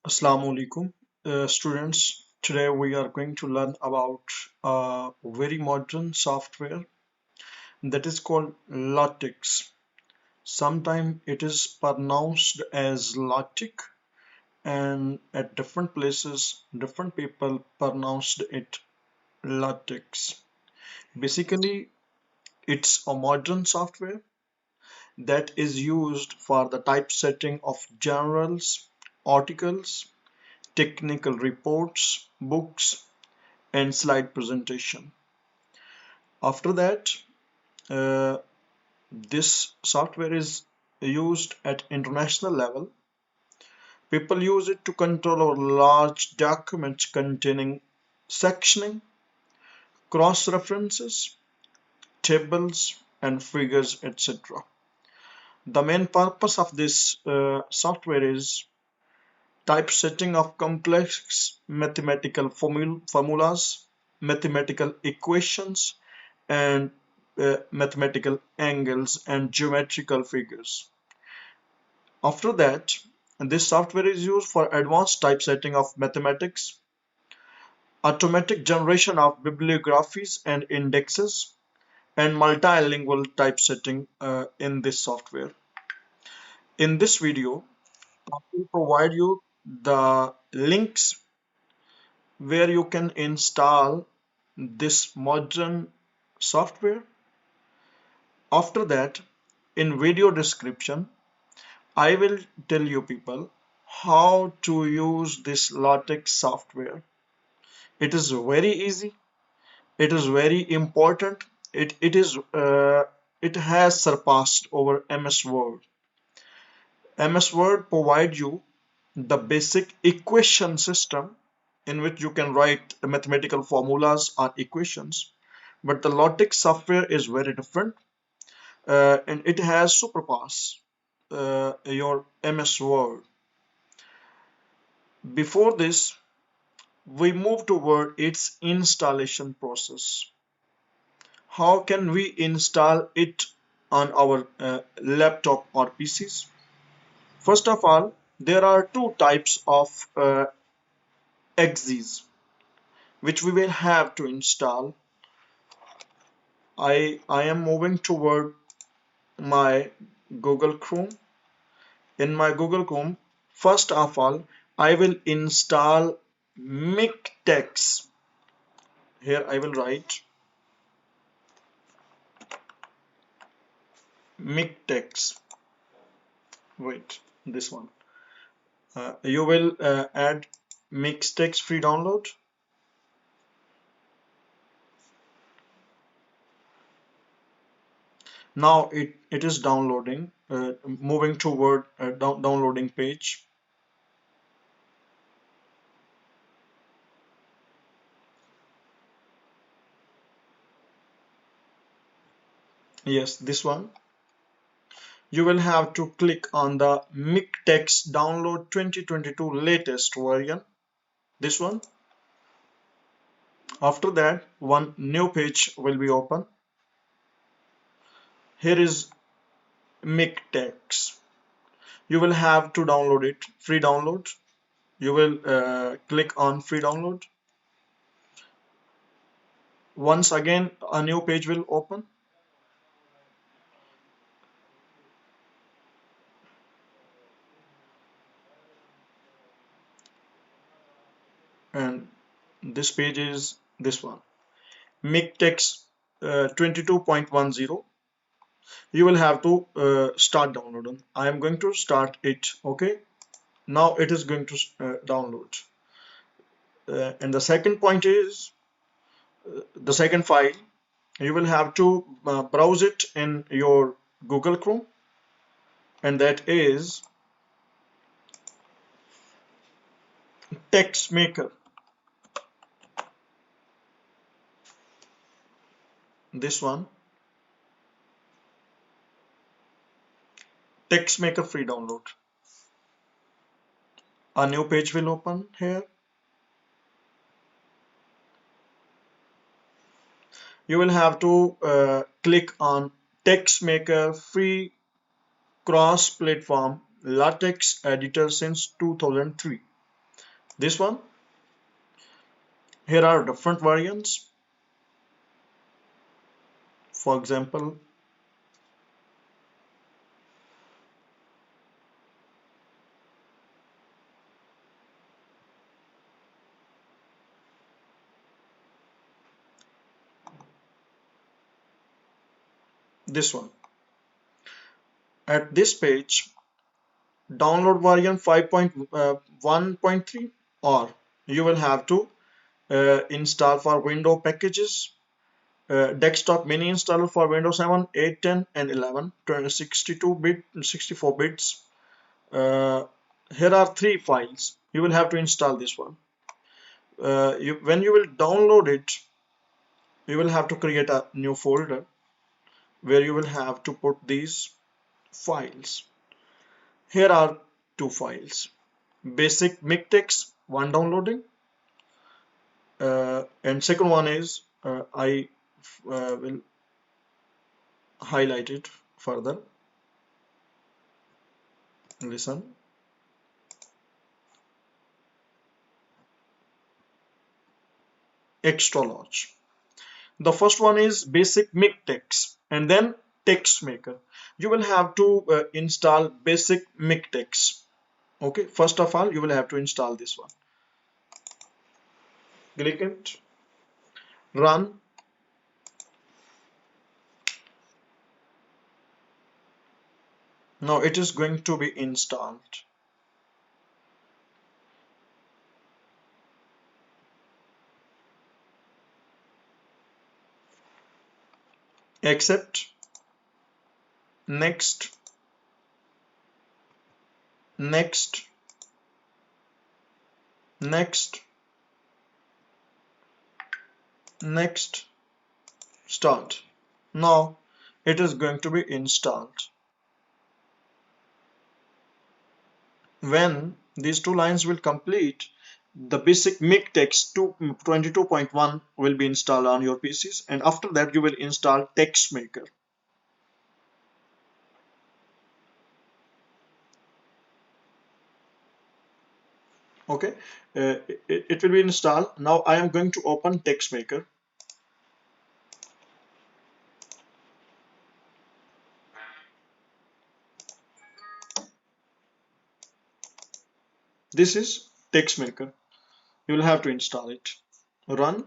Assalamu alaikum, students. Today we are going to learn about a very modern software that is called LaTex. Sometimes it is pronounced as LaTeX, and at different places, different people pronounced it LaTeX. Basically, it's a modern software that is used for the typesetting of journals, articles, technical reports, books, and slide presentation. After that, uh, this software is used at international level. People use it to control our large documents containing sectioning, cross references, tables, and figures, etc. The main purpose of this software is typesetting of complex mathematical formulas, mathematical equations, and mathematical angles and geometrical figures. After that, this software is used for advanced typesetting of mathematics, automatic generation of bibliographies and indexes, and multilingual typesetting in this software. In this video, I will provide you the links where you can install this modern software. After that, in video description, I will tell you people how to use this LaTeX software. It is very easy. It is very important. It has surpassed over MS Word. MS Word provides you the basic equation system in which you can write mathematical formulas or equations. But the LaTeX software is very different, and it has superpass your MS Word. Before this, we move toward its installation process. How can we install it on our laptop or PCs? First of all, there are two types of exes which we will have to install. I am moving toward my Google Chrome. In my Google Chrome, first of all, I will install Miktex. Here I will write Miktex. Wait, this one. You will add Miktex free download. Now it is downloading, moving toward downloading page. Yes, this one. You will have to click on the Miktex download 2022 latest version. This one. After that, one new page will be open. Here is Miktex. You will have to download it, free download. You will click on free download. Once again, a new page will open. And this page is this one. Miktex 22.10. You will have to start downloading. I am going to start it. Okay. Now it is going to download. And the second point is the second file. You will have to browse it in your Google Chrome, and that is Texmaker. This one, Texmaker free download. A new page will open here. You will have to click on Texmaker free cross-platform LaTeX editor since 2003. This one, here are different variants. For example, this one. At this page, download variant 5.1.3, or you will have to install for window packages, desktop mini installer for Windows 7, 8, 10 and 11, 62-bit, 64 bits. Here are three files. You will have to install this one. When you will download it, you will have to create a new folder where you will have to put these files. Here are two files. Basic Miktex, one downloading, and second one is I will highlight it further. Listen. Extra large. The first one is basic Miktex and then Texmaker. You will have to install basic Miktex. Okay, first of all, you will have to install this one. Click it, run. Now it is going to be installed. Accept, next, next, next, next, start. Now it is going to be installed. When these two lines will complete, the basic Miktex 22.1 will be installed on your PCs, and after that you will install Texmaker. Okay, it will be installed. Now I am going to open Texmaker. This is Texmaker. You will have to install it. Run.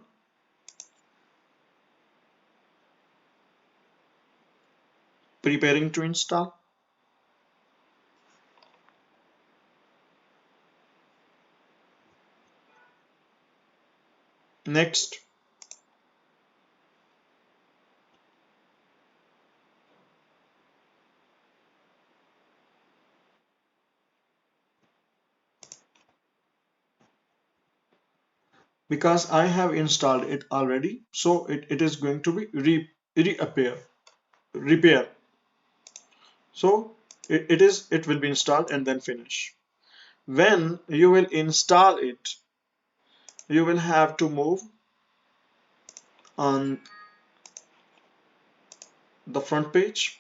Preparing to install. Next. Because I have installed it already, so it is going to be repair. So it will be installed and then finish. When you will install it, you will have to move on the front page.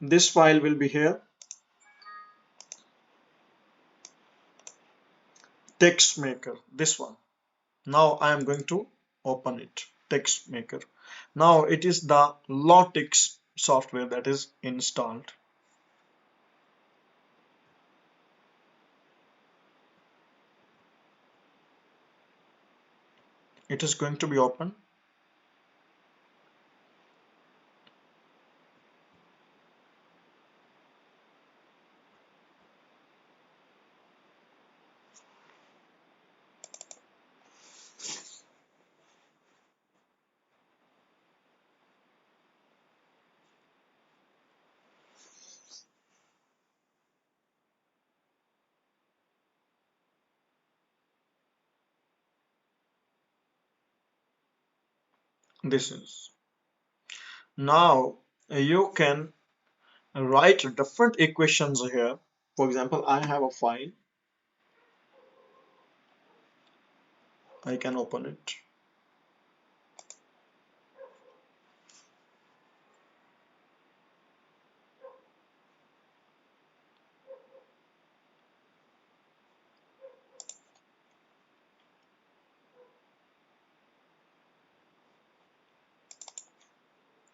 This file will be here. Textmaker, this one. Now I am going to open it. Textmaker. Now it is the LaTex software that is installed. It is going to be open. This is. Now you can write different equations here. For example, I have a file. I can open it.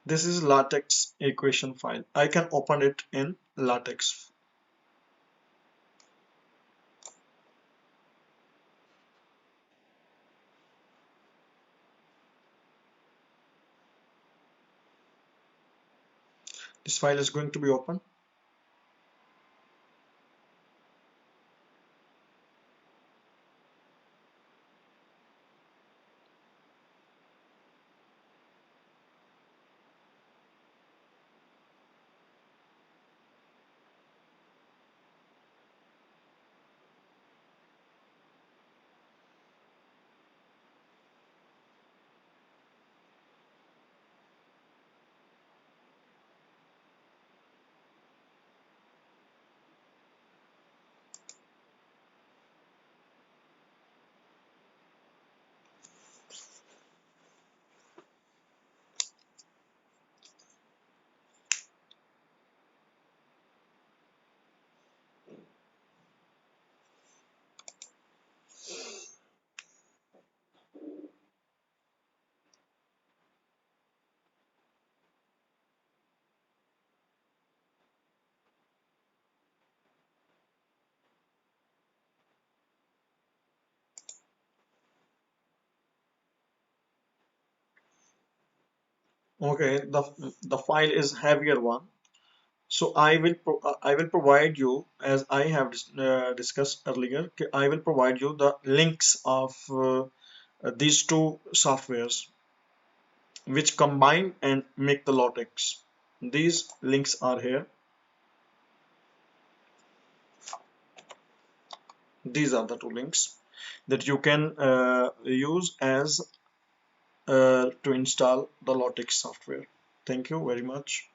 This is LaTeX equation file. I can open it in LaTeX. This file is going to be open. Okay, the file is heavier one. So I will provide you, as I have discussed earlier, I will provide you the links of these two softwares which combine and make the LaTeX. These links are here. These are the two links that you can use as to install the LaTeX software. Thank you very much.